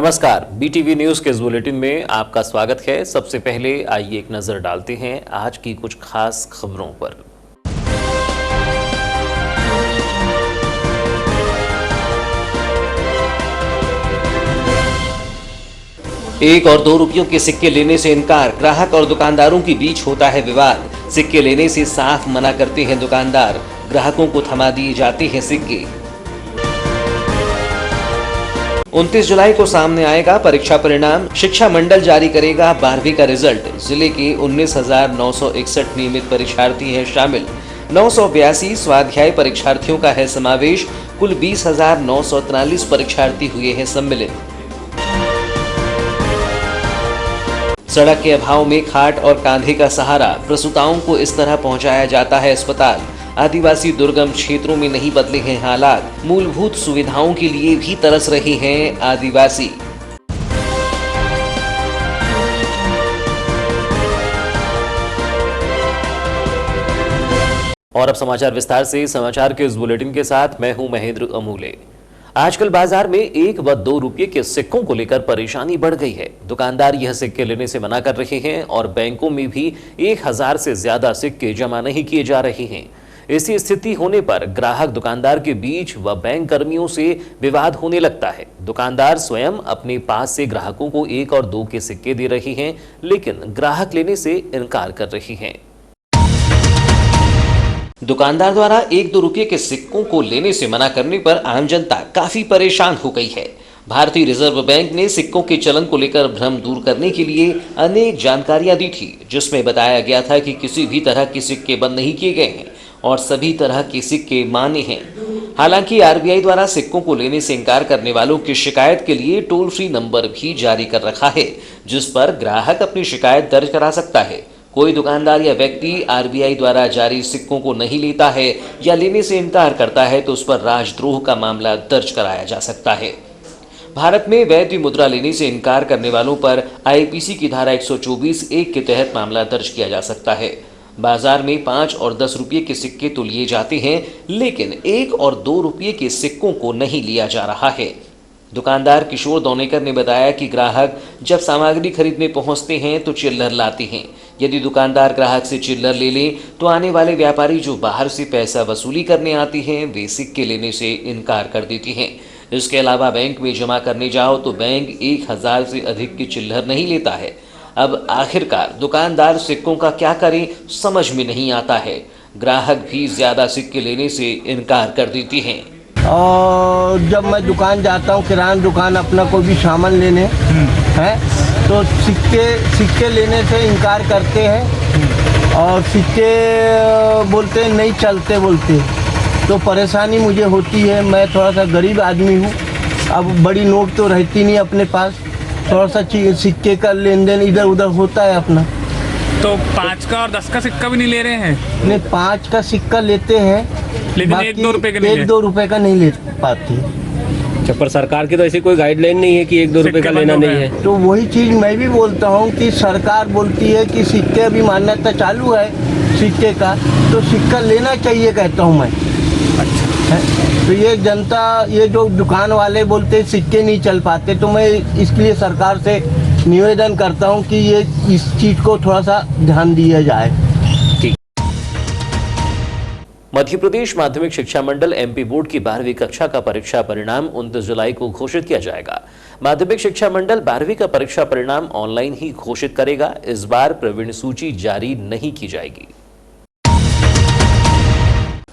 नमस्कार, BTV news के इस बुलेटिन में आपका स्वागत है। सबसे पहले आइए एक नजर डालते हैं आज की कुछ खास खबरों पर। एक और 2 रुपयों के सिक्के लेने से इनकार, ग्राहक और दुकानदारों के बीच होता है विवाद। सिक्के लेने से साफ मना करते हैं दुकानदार, ग्राहकों को थमा दिए जाते हैं सिक्के। 29 जुलाई को सामने आएगा परीक्षा परिणाम, शिक्षा मंडल जारी करेगा 12वीं का रिजल्ट। जिले के 19,961 नियमित परीक्षार्थी हैं शामिल। 982 स्वाध्याय परीक्षार्थियों का है समावेश। कुल 20,943 परीक्षार्थी हुए हैं सम्मिलित। सड़क के अभाव में खाट और कांधे का सहारा, प्रसूताओं को इस तरह पहुंचाया जाता है अस्पताल। आदिवासी दुर्गम क्षेत्रों में नहीं बदले हैं हालात, मूलभूत सुविधाओं के लिए भी तरस रहे हैं आदिवासी। और अब समाचार विस्तार से। समाचार के इस बुलेटिन के साथ मैं हूं महेंद्र अमूले। आजकल बाजार में 1 व 2 रुपये के सिक्कों को लेकर परेशानी बढ़ गई है। दुकानदार यह सिक्के लेने से मना कर रहे हैं और बैंकों में भी 1000 से ज्यादा सिक्के जमा नहीं किए जा रहे हैं। ऐसी स्थिति होने पर ग्राहक दुकानदार के बीच व बैंक कर्मियों से विवाद होने लगता है। दुकानदार स्वयं अपने पास से ग्राहकों को 1 और 2 के सिक्के दे रही हैं, लेकिन ग्राहक लेने से इनकार कर रही हैं। दुकानदार द्वारा 1-2 रुपये के सिक्कों को लेने से मना करने पर आम जनता काफी परेशान हो गई है। भारतीय रिजर्व बैंक ने सिक्कों के चलन को लेकर भ्रम दूर करने के लिए अनेक जानकारियां दी थी, जिसमें बताया गया था कि किसी भी तरह के सिक्के बंद नहीं किए गए हैं और सभी तरह के सिक्के मान्य हैं। हालांकि आरबीआई द्वारा सिक्कों को लेने से इनकार करने वालों की शिकायत के लिए टोल फ्री नंबर भी जारी कर रखा है, जिस पर ग्राहक अपनी शिकायत दर्ज करा सकता है। कोई दुकानदार या व्यक्ति आरबीआई द्वारा जारी सिक्कों को नहीं लेता है या लेने से इनकार करता है तो उस पर राजद्रोह का मामला दर्ज कराया जा सकता है। भारत में वैध मुद्रा लेने से इनकार करने वालों पर आईपीसी की धारा 124(1) के तहत मामला दर्ज किया जा सकता है। बाजार में 5 और 10 रुपये के सिक्के तो लिए जाते हैं, लेकिन 1 और 2 रुपये के सिक्कों को नहीं लिया जा रहा है। दुकानदार किशोर दौनेकर ने बताया कि ग्राहक जब सामग्री खरीदने पहुंचते हैं तो चिल्लर लाते हैं। यदि दुकानदार ग्राहक से चिल्लर ले लें तो आने वाले व्यापारी जो बाहर से पैसा वसूली करने आते हैं वे सिक्के लेने से इनकार कर देते हैं। इसके अलावा बैंक में जमा करने जाओ तो बैंक 1000 से अधिक की चिल्लर नहीं लेता है। अब आखिरकार दुकानदार सिक्कों का क्या करें समझ में नहीं आता है। ग्राहक भी ज्यादा सिक्के लेने से इनकार कर देते हैं। और जब मैं दुकान जाता हूँ, किराना दुकान अपना कोई भी सामान लेने है तो सिक्के लेने से इनकार करते हैं और सिक्के बोलते हैं नहीं चलते बोलते, तो परेशानी मुझे होती है। मैं थोड़ा सा गरीब आदमी हूँ, अब बड़ी नोट तो रहती नहीं अपने पास, थोड़ा सा सिक्के का लेन देन इधर उधर होता है अपना। तो 5 का और 10 का सिक्का भी नहीं ले रहे हैं? नहीं, 5 का सिक्का लेते हैं, लेकिन 1-2 रुपए का नहीं, 1-2 रुपए का नहीं ले पाती। अच्छा, पर सरकार की तो ऐसी कोई गाइडलाइन नहीं है कि 1-2 रुपए का लेना नहीं है। तो वही चीज मैं भी बोलता हूँ कि सरकार बोलती है कि सिक्के अभी मान्यता चालू है सिक्के का, तो सिक्का लेना चाहिए कहता हूँ मैं। अच्छा, तो ये जनता, ये जो दुकान वाले बोलते सिक्के नहीं चल पाते, तो मैं इसलिए सरकार से निवेदन करता हूँ कि ये इस चीज को थोड़ा सा ध्यान दिया जाए। मध्य प्रदेश माध्यमिक शिक्षा मंडल एमपी बोर्ड की 12वीं कक्षा का परीक्षा परिणाम 29 जुलाई को घोषित किया जाएगा। माध्यमिक शिक्षा मंडल 12वीं का परीक्षा परिणाम ऑनलाइन ही घोषित करेगा। इस बार प्रवीण सूची जारी नहीं की जाएगी।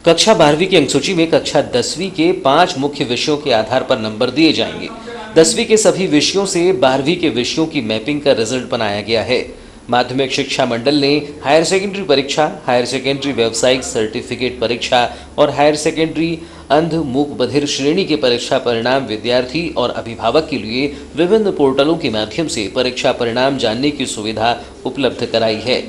कक्षा 12वीं की अंकसूची में कक्षा 10वीं के 5 मुख्य विषयों के आधार पर नंबर दिए जाएंगे। 10वीं के सभी विषयों से 12वीं के विषयों की मैपिंग का रिजल्ट बनाया गया है। माध्यमिक शिक्षा मंडल ने हायर सेकेंडरी परीक्षा, हायर सेकेंडरी व्यावसायिक सर्टिफिकेट परीक्षा और हायर सेकेंडरी अंध मूक बधिर श्रेणी के परीक्षा परिणाम विद्यार्थी और अभिभावक के लिए विभिन्न पोर्टलों के माध्यम से परीक्षा परिणाम जानने की सुविधा उपलब्ध कराई है।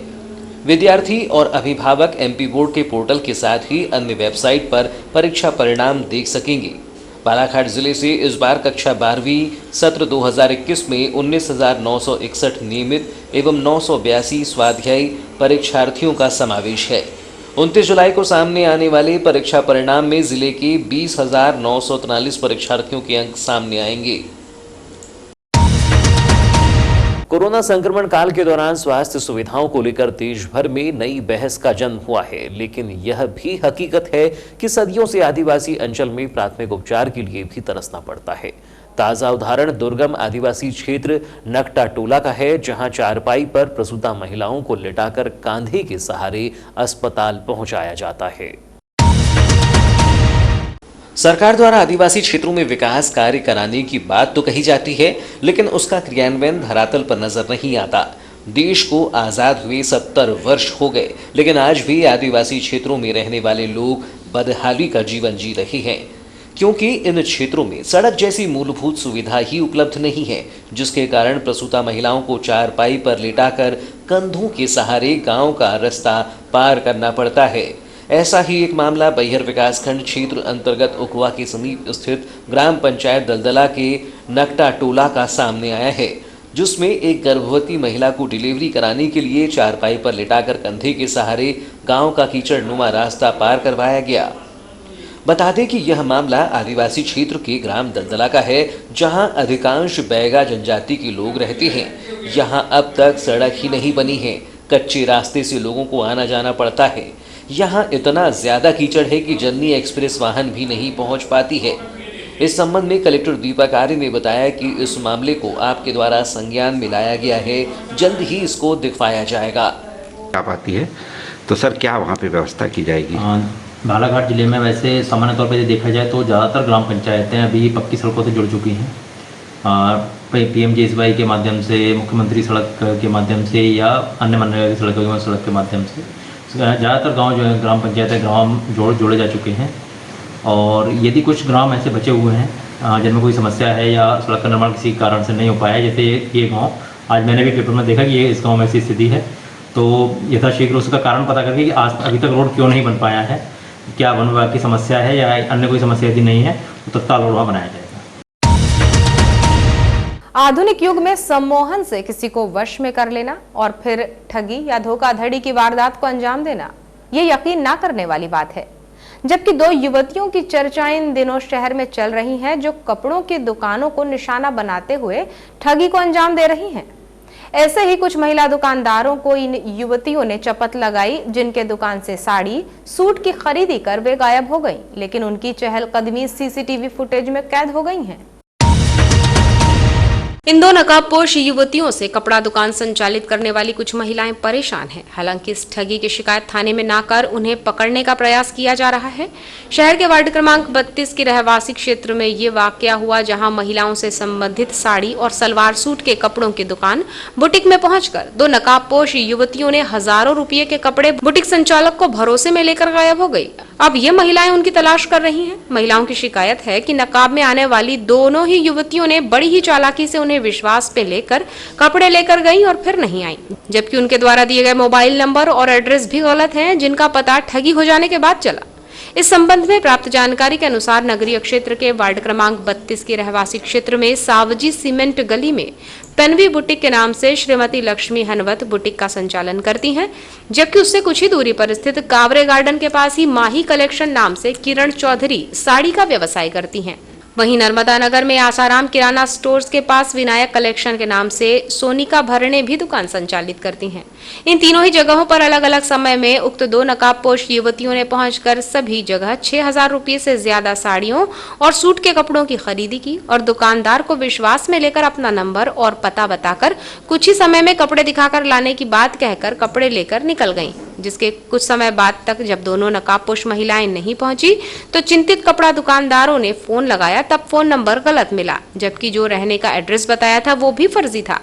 विद्यार्थी और अभिभावक एमपी बोर्ड के पोर्टल के साथ ही अन्य वेबसाइट पर परीक्षा परिणाम देख सकेंगे। बालाघाट जिले से इस बार कक्षा 12वीं सत्र 2021 में 19,961 नियमित एवं 982 स्वाध्यायी परीक्षार्थियों का समावेश है। 29 जुलाई को सामने आने वाले परीक्षा परिणाम में जिले के 20,943 परीक्षार्थियों के अंक सामने आएंगे। कोरोना संक्रमण काल के दौरान स्वास्थ्य सुविधाओं को लेकर देश भर में नई बहस का जन्म हुआ है, लेकिन यह भी हकीकत है कि सदियों से आदिवासी अंचल में प्राथमिक उपचार के लिए भी तरसना पड़ता है। ताजा उदाहरण दुर्गम आदिवासी क्षेत्र नकटा टोला का है, जहां चारपाई पर प्रसूता महिलाओं को लिटाकर कांधे के सहारे अस्पताल पहुंचाया जाता है। सरकार द्वारा आदिवासी क्षेत्रों में विकास कार्य कराने की बात तो कही जाती है, लेकिन उसका क्रियान्वयन धरातल पर नजर नहीं आता। देश को आजाद हुए 70 वर्ष हो गए, लेकिन आज भी आदिवासी क्षेत्रों में रहने वाले लोग बदहाली का जीवन जी रहे हैं, क्योंकि इन क्षेत्रों में सड़क जैसी मूलभूत सुविधा ही उपलब्ध नहीं है, जिसके कारण प्रसूता महिलाओं को चारपाई पर लेटाकर कंधों के सहारे गांव का रास्ता पार करना पड़ता है। ऐसा ही एक मामला बैहर विकासखंड क्षेत्र अंतर्गत उखवा के समीप स्थित ग्राम पंचायत दलदला के नकटा टोला का सामने आया है, जिसमें एक गर्भवती महिला को डिलीवरी कराने के लिए चारपाई पर लिटाकर कंधे के सहारे गांव का कीचड़नुमा रास्ता पार करवाया गया। बता दें कि यह मामला आदिवासी क्षेत्र के ग्राम दलदला का है, जहां अधिकांश बैगा जनजाति के लोग रहते हैं। यहां अब तक सड़क ही नहीं बनी है, कच्चे रास्ते से लोगों को आना जाना पड़ता है। यहाँ इतना ज्यादा कीचड़ है कि जननी एक्सप्रेस वाहन भी नहीं पहुँच पाती है। इस संबंध में कलेक्टर दीपक आर्य ने बताया कि इस मामले को आपके द्वारा संज्ञान में लाया गया है, जल्द ही इसको दिखवाया जाएगा। आप आती है तो सर क्या वहाँ पे व्यवस्था की जाएगी? बालाघाट जिले में वैसे सामान्य तौर पर देखा जाए तो ज़्यादातर ग्राम पंचायतें अभी पक्की सड़कों से जुड़ चुकी हैं। PMJSY के माध्यम से, मुख्यमंत्री सड़क के माध्यम से या अन्य मनरेगा की सड़क के माध्यम से ज़्यादातर गांव जो है ग्राम पंचायतें ग्राम जोड़े जा चुके हैं। और यदि कुछ ग्राम ऐसे बचे हुए हैं जिनमें कोई समस्या है या सड़क का निर्माण किसी कारण से नहीं हो पाया, जैसे ये गांव, आज मैंने भी पेपर में देखा कि ये इस गांव में ऐसी स्थिति है, तो यथाशीघ्र उसका कारण पता करके कि आज अभी तक रोड क्यों नहीं बन पाया है, क्या वन विभाग की समस्या है या अन्य कोई समस्या यदि नहीं है तो तत्काल रोड वहाँ बनाया जाएगा। आधुनिक युग में सम्मोहन से किसी को वश में कर लेना और फिर ठगी या धोखाधड़ी की वारदात को अंजाम देना, ये यकीन ना करने वाली बात है। जबकि दो युवतियों की चर्चाएं इन दिनों शहर में चल रही हैं, जो कपड़ों की दुकानों को निशाना बनाते हुए ठगी को अंजाम दे रही हैं। ऐसे ही कुछ महिला दुकानदारों को इन युवतियों ने चपत लगाई, जिनके दुकान से साड़ी, सूट की खरीदी कर वे गायब हो गईं, लेकिन उनकी चहलकदमी CCTV फुटेज में कैद हो गई हैं। इन दो नकाबपोश युवतियों से कपड़ा दुकान संचालित करने वाली कुछ महिलाएं परेशान हैं। हालांकि इस ठगी की शिकायत थाने में ना कर उन्हें पकड़ने का प्रयास किया जा रहा है। शहर के वार्ड क्रमांक 32 के रहवासी क्षेत्र में ये वाकया हुआ, जहां महिलाओं से संबंधित साड़ी और सलवार सूट के कपड़ों की दुकान बुटीक में पहुंचकर दो नकाबपोश युवतियों ने हजारों रुपये के कपड़े बुटीक संचालक को भरोसे में लेकर गायब हो गई। अब ये महिलाएं उनकी तलाश कर रही हैं। महिलाओं की शिकायत है कि नकाब में आने वाली दोनों ही युवतियों ने बड़ी ही चालाकी से उन्हें विश्वास पे लेकर कपड़े लेकर गईं और फिर नहीं आई, जबकि उनके द्वारा दिए गए मोबाइल नंबर और एड्रेस भी गलत हैं, जिनका पता ठगी हो जाने के बाद चला। इस संबंध में प्राप्त जानकारी के अनुसार नगरीय क्षेत्र के वार्ड क्रमांक 32 के रहवासी क्षेत्र में सावजी सीमेंट गली में तन्वी बुटीक के नाम से श्रीमती लक्ष्मी हनवत बुटीक का संचालन करती हैं, जबकि उससे कुछ ही दूरी पर स्थित कावरे गार्डन के पास ही माही कलेक्शन नाम से किरण चौधरी साड़ी का व्यवसाय करती हैं। वहीं नर्मदा नगर में आसाराम किराना स्टोर्स के पास विनायक कलेक्शन के नाम से सोनिका भरणे भी दुकान संचालित करती हैं। इन तीनों ही जगहों पर अलग अलग समय में उक्त दो नकाबपोश युवतियों ने पहुंचकर सभी जगह 6000 रुपये से ज्यादा साड़ियों और सूट के कपड़ों की खरीदी की और दुकानदार को विश्वास में लेकर अपना नंबर और पता बताकर कुछ ही समय में कपड़े दिखाकर लाने की बात कहकर कपड़े लेकर निकल गईं। जिसके कुछ समय बाद तक जब दोनों नकाबपोश महिलाएं नहीं पहुंची तो चिंतित कपड़ा दुकानदारों ने फोन लगाया, तब फोन नंबर गलत मिला, जबकि जो रहने का एड्रेस बताया था वो भी फर्जी था।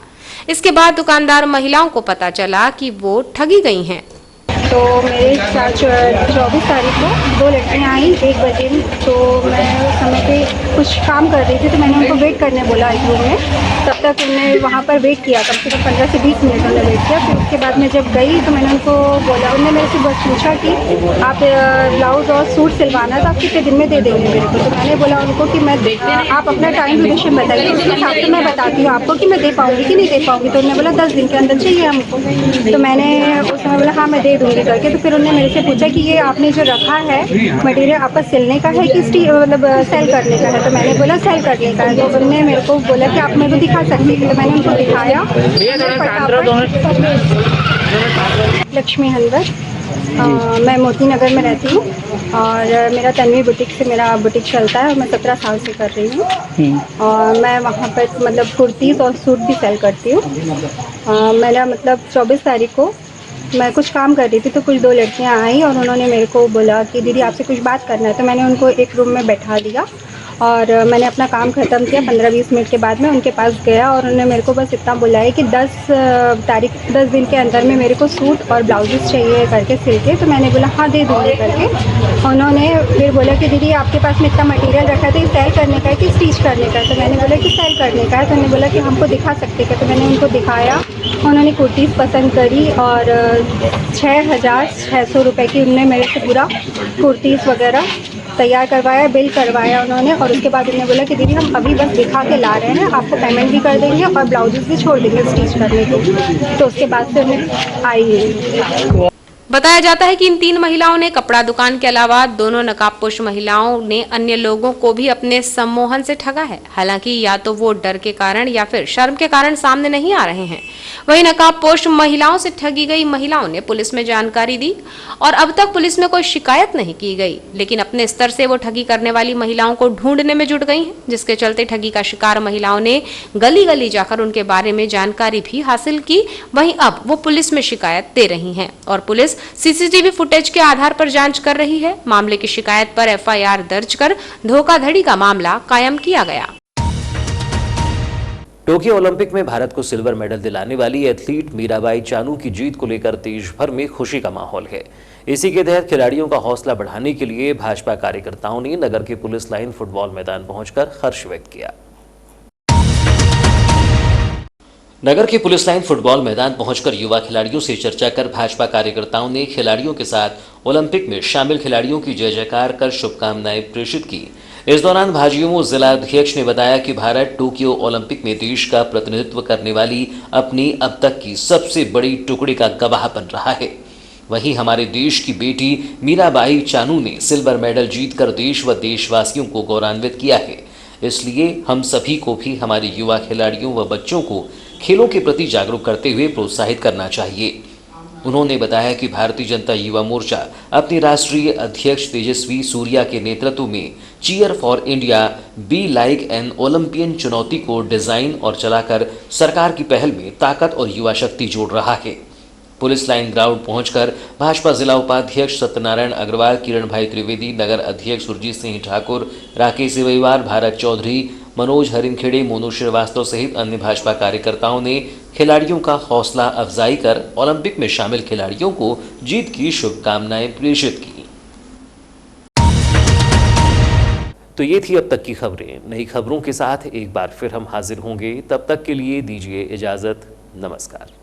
इसके बाद दुकानदार महिलाओं को पता चला कि वो ठगी गई हैं। तो मेरे साथ 24 तारीख को दो लड़कियाँ आई 1 बजे, तो मैं उस समय पे कुछ काम कर रही थी, तो मैंने उनको वेट करने बोला एक रूम में। तब तक उन्होंने वहाँ पर वेट किया, कम से कम 15 से 20 मिनट उन्होंने वेट किया। फिर उसके बाद मैं जब गई तो मैंने उनको बोला, उन्होंने मेरे से बस पूछा कि आप ब्लाउज़ और सूट सिलवाना था, आप कितने दिन में दे देंगे मेरे को। तो मैंने बोला उनको कि मैं आप अपना टाइम ड्यूरेशन बताइए, उसके हिसाब से मैं बताती हूँ आपको कि मैं दे पाऊँगी कि नहीं दे पाऊँगी। तो उन्होंने बोला 10 दिन के अंदर चाहिए हमको। तो मैंने उस समय बोला हाँ मैं दे दूँगी करके। तो फिर उन्होंने मेरे से पूछा कि ये आपने जो रखा है मटेरियल आपका सिलने का है कि मतलब सेल करने का है। तो मैंने बोला सेल करने का है। तो उन्होंने मेरे को बोला कि आप मेरे को दिखा सकते थे, तो मैंने उनको दिखाया। लक्ष्मी हंदर, मैं मोती नगर में रहती हूँ और मेरा तन्वी बुटीक से मेरा बुटीक चलता है और मैं 17 साल से कर रही हूँ। और मैं वहाँ पर मतलब कुर्तीज़ और सूट भी सेल करती हूँ। मेरा मतलब 24 तारीख को मैं कुछ काम कर रही थी तो कुछ 2 लड़कियाँ आई और उन्होंने मेरे को बोला कि दीदी आपसे कुछ बात करना है, तो मैंने उनको एक रूम में बैठा दिया और मैंने अपना काम ख़त्म किया। 15-20 मिनट के बाद मैं उनके पास गया और उन्होंने मेरे को बस इतना बोला है कि 10 दिन के अंदर में मेरे को सूट और ब्लाउजेस चाहिए करके सिल के। तो मैंने बोला हाँ दे दूँगी करके। उन्होंने फिर बोला कि दीदी आपके पास में इतना मटेरियल रखा है तो ये सेल करने का है कि स्टिच करने का है, तो मैंने बोला कि सेल करने का है। तो उन्होंने बोला कि हमको दिखा सकते क्या, तो मैंने उनको दिखाया। उन्होंने कुर्तीज़ पसंद करी और 6,600 रुपये की उन्होंने मेरे से पूरा कुर्तीज़ वगैरह तैयार करवाया, बिल करवाया उन्होंने। और उसके बाद उन्होंने बोला कि दीदी हम अभी बस दिखा के ला रहे हैं, आपको पेमेंट भी कर देंगे और ब्लाउजेस भी छोड़ देंगे स्टिच करने को। तो उसके बाद से उन्हें आई है। बताया जाता है कि इन 3 महिलाओं ने कपड़ा दुकान के अलावा दोनों नकाबपोश महिलाओं ने अन्य लोगों को भी अपने सम्मोहन से ठगा है। हालांकि या तो वो डर के कारण या फिर शर्म के कारण सामने नहीं आ रहे हैं। वहीं नकाबपोश महिलाओं से ठगी गई महिलाओं ने पुलिस में जानकारी दी और अब तक पुलिस में कोई शिकायत नहीं की गई, लेकिन अपने स्तर से वो ठगी करने वाली महिलाओं को ढूंढने में जुट गई हैं, जिसके चलते ठगी का शिकार महिलाओं ने गली गली जाकर उनके बारे में जानकारी भी हासिल की। वहीं अब वो पुलिस में शिकायत दे रही हैं और पुलिस सीसीटीवी फुटेज के आधार पर जांच कर रही है। मामले की शिकायत पर एफआईआर दर्ज कर धोखाधड़ी का मामला कायम किया गया। टोक्यो ओलंपिक में भारत को सिल्वर मेडल दिलाने वाली एथलीट मीराबाई चानू की जीत को लेकर देश भर में खुशी का माहौल है। इसी के तहत खिलाड़ियों का हौसला बढ़ाने के लिए भाजपा कार्यकर्ताओं ने नगर के पुलिस लाइन फुटबॉल मैदान पहुंचकर हर्ष व्यक्त किया। नगर के पुलिस लाइन फुटबॉल मैदान पहुंचकर युवा खिलाड़ियों से चर्चा कर भाजपा कार्यकर्ताओं ने खिलाड़ियों के साथ ओलंपिक में शामिल खिलाड़ियों की जय जयकार कर शुभकामनाएं प्रेषित की। इस दौरान भाजयुमो जिला अध्यक्ष ने बताया कि भारत टोक्यो ओलंपिक में देश का प्रतिनिधित्व करने वाली अपनी अब तक की सबसे बड़ी टुकड़ी का गवाह बन रहा है। वहीं हमारे देश की बेटी मीराबाई चानू ने सिल्वर मेडल जीतकर देश व देशवासियों को गौरवान्वित किया है। इसलिए हम सभी को भी हमारे युवा खिलाड़ियों व बच्चों को खेलों के प्रति जागरूक करते हुए प्रोत्साहित करना चाहिए। उन्होंने बताया कि भारतीय जनता युवा मोर्चा अपनी राष्ट्रीय अध्यक्ष तेजस्वी सूर्या के नेतृत्व में cheer for India be like an Olympian चुनौती को डिजाइन और चलाकर सरकार की पहल में ताकत और युवा शक्ति जोड़ रहा है। पुलिस लाइन ग्राउंड पहुंचकर भाजपा जिला उपाध्यक्ष सत्यनारायण अग्रवाल, किरण भाई त्रिवेदी, नगर अध्यक्ष सुरजीत सिंह ठाकुर, राकेश सेवईवार, भारत चौधरी, मनोज हरिनखेड़े, मोनू श्रीवास्तव सहित अन्य भाजपा कार्यकर्ताओं ने खिलाड़ियों का हौसला अफजाई कर ओलंपिक में शामिल खिलाड़ियों को जीत की शुभकामनाएं प्रेषित की। तो ये थी अब तक की खबरें। नई खबरों के साथ एक बार फिर हम हाजिर होंगे। तब तक के लिए दीजिए इजाजत। नमस्कार।